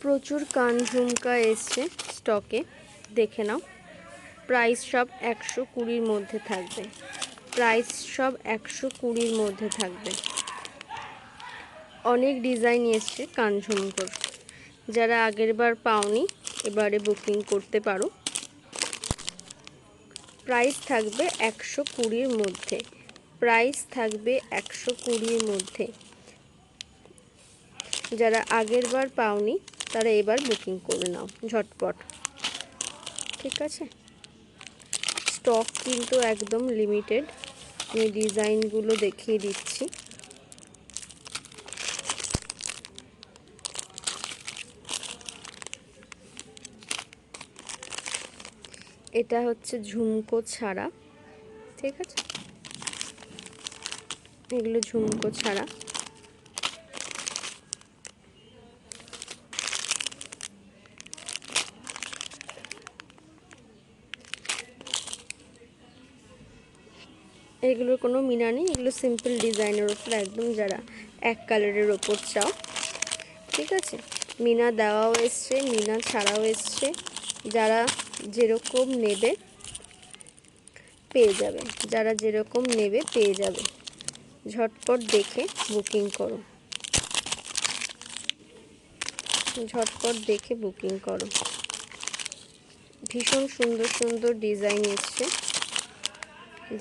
প্রচুর কান ঝুমকা এসছে স্টকে, দেখে নাও। প্রাইস সব 120-র মধ্যে থাকবে। প্রাইস সব 120-র মধ্যে থাকবে। অনেক ডিজাইন এসছে কান ঝুমকোর। যারা আগের বার পাওনি এবারে বুকিং করতে পারো। প্রাইস থাকবে 120-র মধ্যে। প্রাইস থাকবে 120-র মধ্যে। যারা আগের বার পাওনি তারা এবার বুকিং করে নাও ঝটপট, ঠিক আছে? স্টক কিন্তু একদম লিমিটেড। আমি ডিজাইনগুলো দেখিয়ে দিচ্ছি। এটা হচ্ছে ঝুমকো ছাড়া, ঠিক আছে? এগুলো ঝুমকো ছাড়া। এগুলোর কোনো মিনা নেই, এগুলো সিম্পল ডিজাইনের ওপর একদম, যারা এক কালারের ওপর চাও, ঠিক আছে? মিনা দেওয়াও এসছে, মিনা ছাড়াও এসছে। যারা যেরকম নেবে পেয়ে যাবে, যারা যেরকম নেবে পেয়ে যাবে। ঝটপট দেখে বুকিং করো, ঝটপট দেখে বুকিং করো। ভীষণ সুন্দর সুন্দর ডিজাইন এসছে,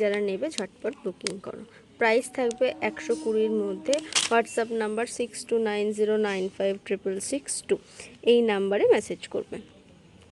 যারা নেবে ঝটপট বুকিং করো। প্রাইস থাকবে 120-র মধ্যে। হোয়াটসঅ্যাপ নাম্বার 6290956662, এই নাম্বারে মেসেজ করবে।